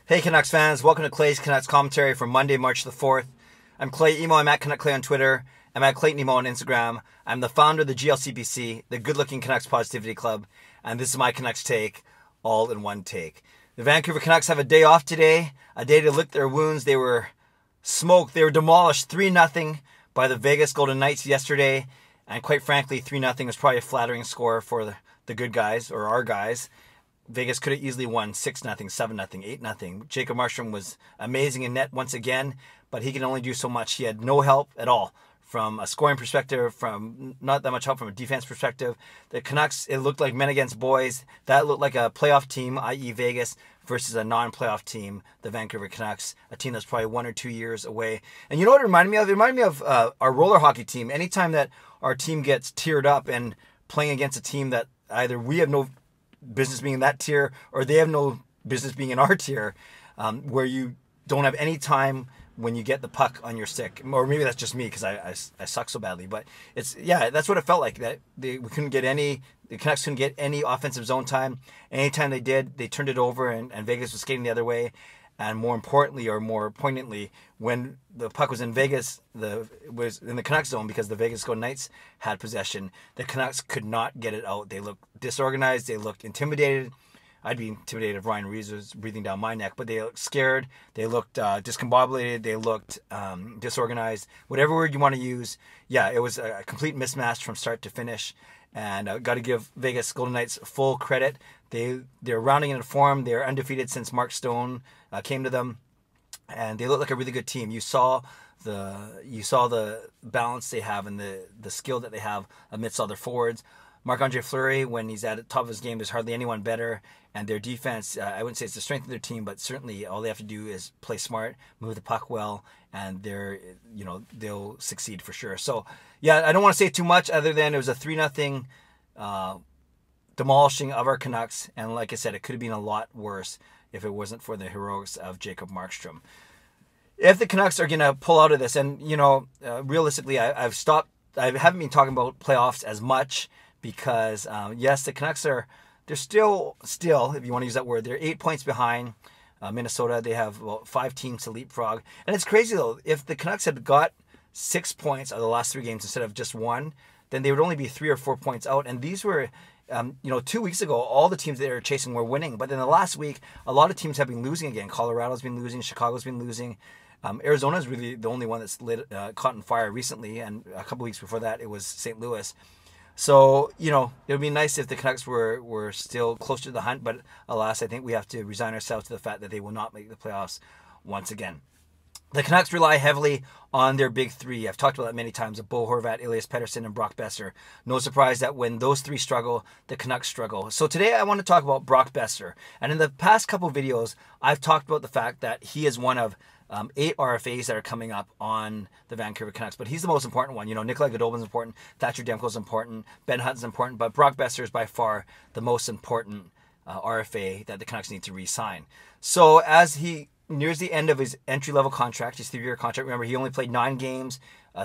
Hey Canucks fans, welcome to Clay's Canucks commentary for Monday, March the 4th. I'm Clay Emo, I'm at Canuck Clay on Twitter. I'm at Clayton Emo on Instagram. I'm the founder of the GLCPC, the Good Looking Canucks Positivity Club, and this is my Canucks take, all in one take. The Vancouver Canucks have a day off today, a day to lick their wounds. They were smoked, they were demolished 3-0 by the Vegas Golden Knights yesterday, and quite frankly, 3-0 was probably a flattering score for the good guys, or our guys. Vegas could have easily won 6-0, 7-0, 8-0. Jacob Markstrom was amazing in net once again, but he can only do so much. He had no help at all from a scoring perspective, from not that much help from a defense perspective. The Canucks, it looked like men against boys. That looked like a playoff team, i.e. Vegas, versus a non-playoff team, the Vancouver Canucks, a team that's probably 1 or 2 years away. And you know what it reminded me of? It reminded me of our roller hockey team. Anytime that our team gets tiered up and playing against a team that either we have no business being in that tier or they have no business being in our tier, where you don't have any time when you get the puck on your stick. Or maybe that's just me because I suck so badly, but that's what it felt like. That the Canucks couldn't get any offensive zone time. Anytime they did, they turned it over and Vegas was skating the other way. And more importantly, or more poignantly, when the puck was in Vegas, it was in the Canucks zone because the Vegas Golden Knights had possession. The Canucks could not get it out. They looked disorganized. They looked intimidated. I'd be intimidated if Ryan Reeves was breathing down my neck, but they looked scared. They looked discombobulated. They looked disorganized. Whatever word you want to use. Yeah, it was a complete mismatch from start to finish. And got to give Vegas Golden Knights full credit. They're rounding into form. They're undefeated since Mark Stone came to them, and they look like a really good team. You saw the balance they have and the skill that they have amidst all their forwards. Marc-Andre Fleury, when he's at the top of his game, there's hardly anyone better. And their defense, I wouldn't say it's the strength of their team, but certainly all they have to do is play smart, move the puck well, and they'll succeed for sure. So, yeah, I don't want to say too much other than it was a 3-0 demolishing of our Canucks. And like I said, it could have been a lot worse if it wasn't for the heroics of Jacob Markstrom. If the Canucks are going to pull out of this, and, realistically, I haven't been talking about playoffs as much because, yes, the Canucks they're still, if you want to use that word, they're 8 points behind Minnesota. They have about 5 teams to leapfrog. And it's crazy, though. If the Canucks had got 6 points out of the last 3 games instead of just 1, then they would only be 3 or 4 points out. And these were, 2 weeks ago, all the teams they were chasing were winning. But in the last week, a lot of teams have been losing again. Colorado's been losing. Chicago's been losing. Arizona's really the only one that's caught on fire recently. And a couple weeks before that, it was St. Louis. So, it would be nice if the Canucks were still close to the hunt, but alas, I think we have to resign ourselves to the fact that they will not make the playoffs once again. The Canucks rely heavily on their big three. I've talked about that many times, of Bo Horvat, Elias Pettersson, and Brock Boeser. No surprise that when those three struggle, the Canucks struggle. So today I want to talk about Brock Boeser. And in the past couple videos, I've talked about the fact that he is one of 8 RFAs that are coming up on the Vancouver Canucks, but he's the most important one. Nikolai Godovin's important, Thatcher Demko's important, Ben Hutton's important, but Brock Boeser is by far the most important RFA that the Canucks need to re-sign. So as he nears the end of his entry-level contract, his 3-year contract, remember he only played 9 games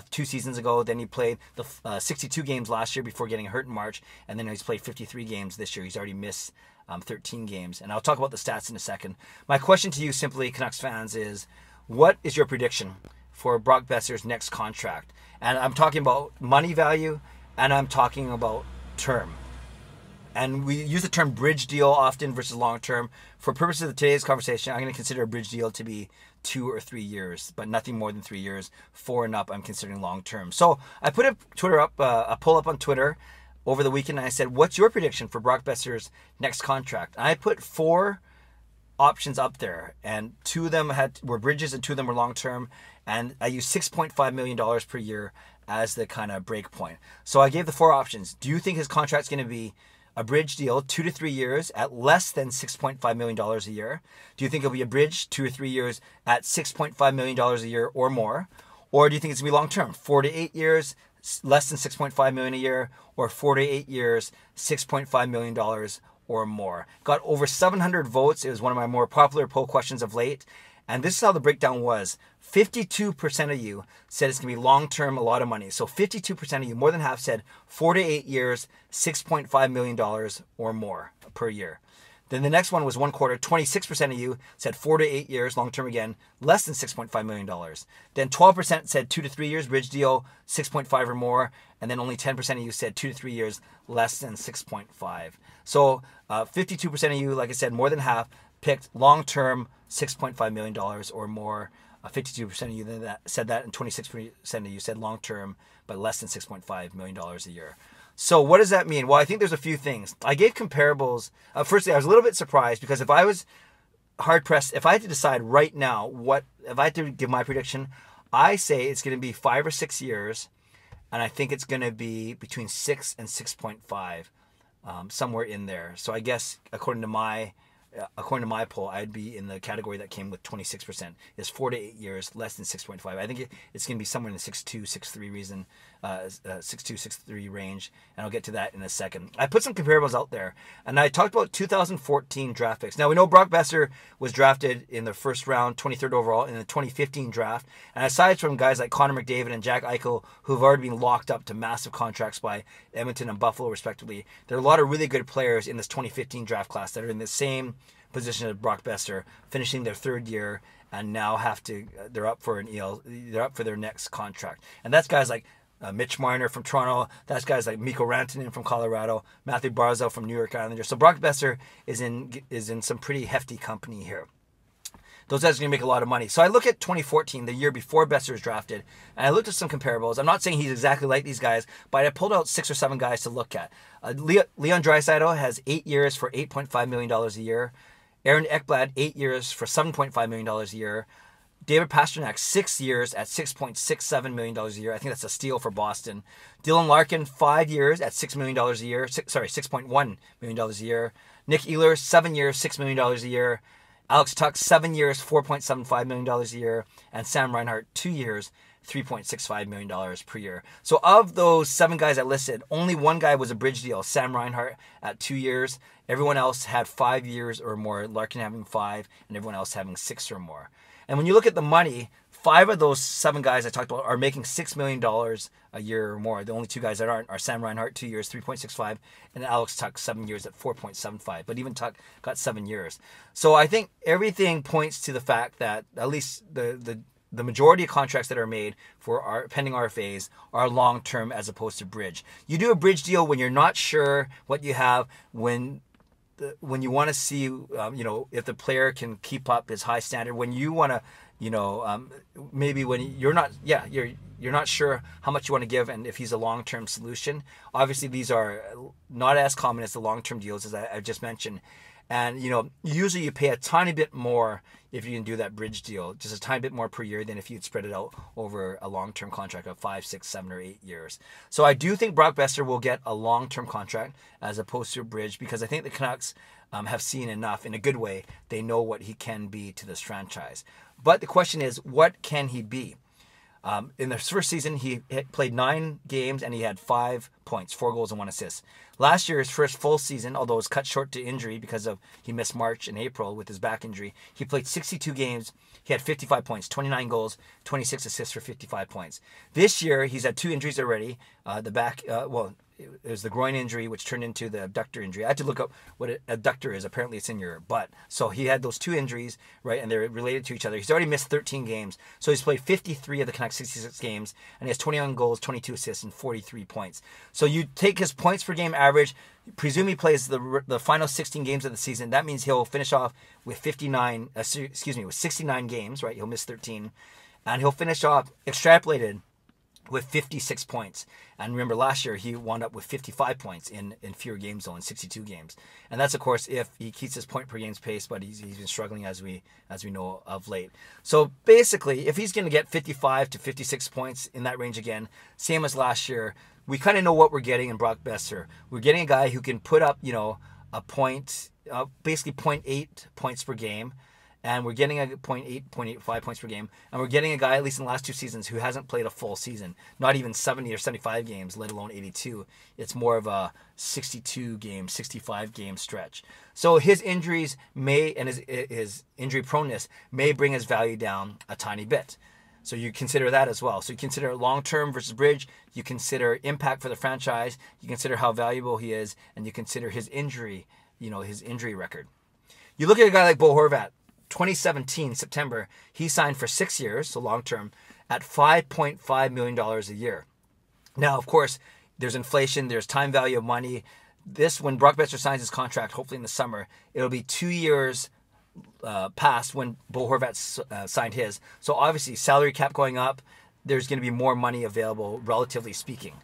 2 seasons ago, then he played the 62 games last year before getting hurt in March, and then he's played 53 games this year. He's already missed 13 games, and I'll talk about the stats in a second. My question to you simply, Canucks fans, is what is your prediction for Brock Boeser's next contract? And I'm talking about money value, and I'm talking about term. And we use the term bridge deal often versus long term. For purposes of today's conversation, I'm going to consider a bridge deal to be 2 or 3 years, but nothing more than 3 years. 4 and up, I'm considering long term. So I put a poll up on Twitter over the weekend, and I said, what's your prediction for Brock Boeser's next contract? And I put 4 options up there, and 2 of them were bridges and 2 of them were long term, and I used $6.5 million per year as the kind of break point. So I gave the 4 options. Do you think his contract's going to be a bridge deal, 2 to 3 years at less than $6.5 million a year? Do you think it'll be a bridge 2 or 3 years at $6.5 million a year or more? Or do you think it's going to be long term, 4 to 8 years, less than $6.5 million a year, or 4 to 8 years, $6.5 million or more? Got over 700 votes. It was one of my more popular poll questions of late. And this is how the breakdown was. 52% of you said it's going to be long-term, a lot of money. So 52% of you, more than half, said 4 to 8 years, $6.5 million or more per year. Then the next one was 1/4. 26% of you said 4 to 8 years, long-term again, less than $6.5 million. Then 12% said 2 to 3 years, bridge deal, 6.5 or more. And then only 10% of you said 2 to 3 years, less than 6.5. So 52% of you, like I said, more than half, picked long-term $6.5 million or more. 52% of you said that, and 26% of you said long-term, but less than $6.5 million a year. So what does that mean? Well, I think there's a few things. I gave comparables. Firstly, I was a little bit surprised because if I was hard-pressed, if I had to decide right now, if I had to give my prediction, I say it's going to be 5 or 6 years, and I think it's going to be between 6 and 6.5, somewhere in there. So I guess according to my poll, I'd be in the category that came with 26%. Is 4 to 8 years, less than 6.5. I think it's going to be somewhere in the 6.2, 6.3 6.2, 6.3 range, and I'll get to that in a second. I put some comparables out there, and I talked about 2014 draft picks. Now, we know Brock Boeser was drafted in the first round, 23rd overall, in the 2015 draft, and aside from guys like Connor McDavid and Jack Eichel, who've already been locked up to massive contracts by Edmonton and Buffalo, respectively, there are a lot of really good players in this 2015 draft class that are in the same position as Brock Boeser, finishing their third year, and now they're up for they're up for their next contract. And that's guys like Mitch Marner from Toronto. That's guys like Mikko Rantanen from Colorado, Matthew Barzal from New York Islanders. So Brock Boeser is in some pretty hefty company here. Those guys are going to make a lot of money. So I look at 2014, the year before Boeser was drafted, and I looked at some comparables. I'm not saying he's exactly like these guys, but I pulled out 6 or 7 guys to look at. Leon Draisaitl has 8 years for $8.5 million a year. Aaron Ekblad, 8 years for $7.5 million a year. David Pastrnak, 6 years at $6.67 million a year. I think that's a steal for Boston. Dylan Larkin, 5 years at $6 million a year. $6.1 million a year. Nick Ehlers, 7 years, $6 million a year. Alex Tuch, 7 years, $4.75 million a year. And Sam Reinhart, 2 years, $3.65 million per year. So of those 7 guys I listed, only one guy was a bridge deal, Sam Reinhart at 2 years. Everyone else had 5 years or more, Larkin having 5, and everyone else having 6 or more. And when you look at the money, 5 of those 7 guys I talked about are making $6 million a year or more. The only 2 guys that aren't are Sam Reinhart, 2 years, 3.65, and Alex Tuch, 7 years at 4.75. But even Tuch got 7 years. So I think everything points to the fact that at least the majority of contracts that are made for our pending RFAs are long-term as opposed to bridge. You do a bridge deal when you're not sure what you have, when you want to see, if the player can keep up his high standard, when you want to, maybe when you're not sure how much you want to give and if he's a long-term solution. Obviously, these are not as common as the long-term deals as I just mentioned. And, usually you pay a tiny bit more if you can do that bridge deal, just a tiny bit more per year than if you'd spread it out over a long-term contract of 5, 6, 7, or 8 years. So I do think Brock Boeser will get a long-term contract as opposed to a bridge, because I think the Canucks have seen enough in a good way. They know what he can be to this franchise. But the question is, what can he be? In the first season, he played 9 games and he had 5 points, 4 goals and 1 assist. Last year, his first full season, although it was cut short to injury because he missed March and April with his back injury, he played 62 games. He had 55 points, 29 goals, 26 assists for 55 points. This year, he's had 2 injuries already. It was the groin injury, which turned into the abductor injury. I had to look up what an abductor is. Apparently, it's in your butt. So he had those 2 injuries, right, and they're related to each other. He's already missed 13 games. So he's played 53 of the Canucks' 66 games, and he has 21 goals, 22 assists, and 43 points. So you take his points per game average, presume he plays the final 16 games of the season. That means he'll finish off with 69 games, right? He'll miss 13, and he'll finish off extrapolated with 56 points. And remember, last year he wound up with 55 points in fewer games, though, in 62 games. And that's, of course, if he keeps his point per game's pace, but he's been struggling as we know of late. So basically, if he's going to get 55 to 56 points in that range again, same as last year, we kind of know what we're getting in Brock Boeser. We're getting a guy who can put up, a point, basically 0.8 points per game. And we're getting a 0.85 points per game. And we're getting a guy, at least in the last 2 seasons, who hasn't played a full season. Not even 70 or 75 games, let alone 82. It's more of a 62 game, 65 game stretch. So his injuries and his injury proneness may bring his value down a tiny bit. So you consider that as well. So you consider long-term versus bridge. You consider impact for the franchise. You consider how valuable he is. And you consider his injury, his injury record. You look at a guy like Bo Horvat, 2017, September, he signed for 6 years, so long term, at $5.5 million a year. Now, of course, there's inflation, there's time value of money. When Brock Boeser signs his contract, hopefully in the summer, it'll be 2 years past when Bo Horvat signed his. So obviously, salary cap going up, there's going to be more money available, relatively speaking.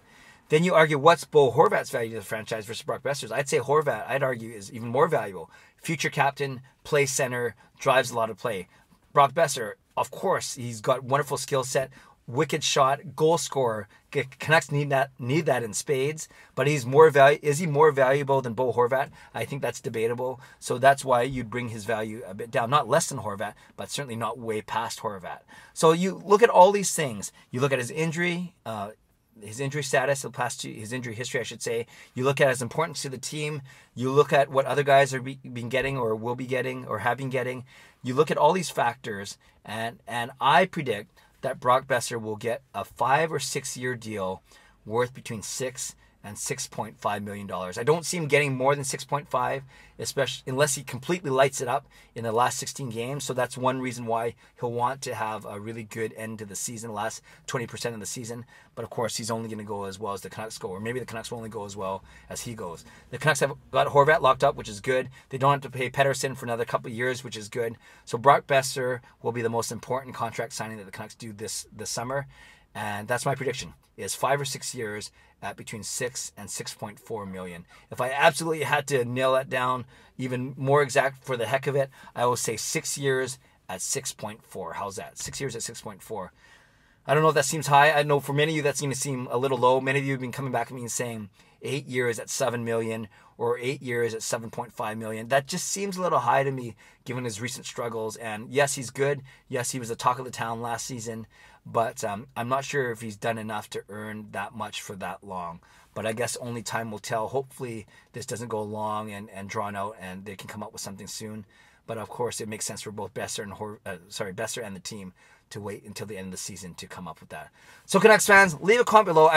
Then you argue, what's Bo Horvat's value to the franchise versus Brock Boeser's? I'd say Horvat, I'd argue, is even more valuable. Future captain, plays center, drives a lot of play. Brock Boeser, of course, he's got wonderful skill set, wicked shot, goal scorer. Canucks need that in spades, but is he more valuable than Bo Horvat? I think that's debatable. So that's why you'd bring his value a bit down, not less than Horvat, but certainly not way past Horvat. So you look at all these things. You look at his injury status, his injury history, I should say. You look at his importance to the team. You look at what other guys are been getting or will be getting or have been getting. You look at all these factors, and I predict that Brock Boeser will get a 5 or 6 year deal worth between $6 and $6.5 million. I don't see him getting more than 6.5, especially unless he completely lights it up in the last 16 games. So that's one reason why he'll want to have a really good end to the season, the last 20% of the season. But of course, he's only going to go as well as the Canucks go, or maybe the Canucks will only go as well as he goes. The Canucks have got Horvat locked up, which is good. They don't have to pay Pettersson for another couple of years, which is good. So Brock Boeser will be the most important contract signing that the Canucks do this summer. And that's my prediction, is 5 or 6 years at between 6 and 6.4 million. If I absolutely had to nail that down even more exact for the heck of it, I will say 6 years at 6.4. How's that? 6 years at 6.4. I don't know if that seems high. I know for many of you that's going to seem a little low. Many of you have been coming back at me and saying 8 years at 7 million or 8 years at 7.5 million. That just seems a little high to me given his recent struggles. And yes, he's good. Yes, he was the talk of the town last season. But I'm not sure if he's done enough to earn that much for that long. But I guess only time will tell. Hopefully this doesn't go long and drawn out and they can come up with something soon. But of course, it makes sense for both Boeser and the team to wait until the end of the season to come up with that. So Canucks fans, leave a comment below.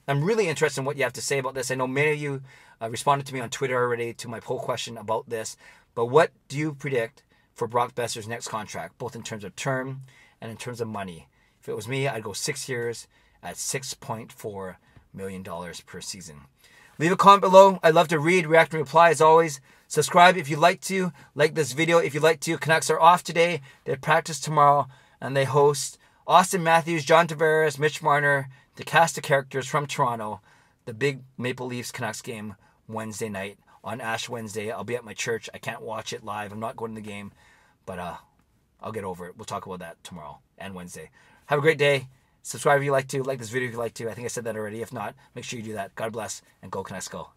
I'm really interested in what you have to say about this. I know many of you responded to me on Twitter already to my poll question about this. But what do you predict for Brock Boeser's next contract, both in terms of term and in terms of money? If it was me, I'd go 6 years at $6.4 million per season. Leave a comment below. I'd love to read, react, and reply as always. Subscribe if you'd like to. Like this video if you'd like to. Canucks are off today. They practice tomorrow. And they host Austin Matthews, John Tavares, Mitch Marner, the cast of characters from Toronto, the big Maple Leafs Canucks game Wednesday night on Ash Wednesday. I'll be at my church. I can't watch it live. I'm not going to the game. But I'll get over it. We'll talk about that tomorrow and Wednesday. Have a great day. Subscribe if you like to. Like this video if you like to. I think I said that already. If not, make sure you do that. God bless and go Canucks go.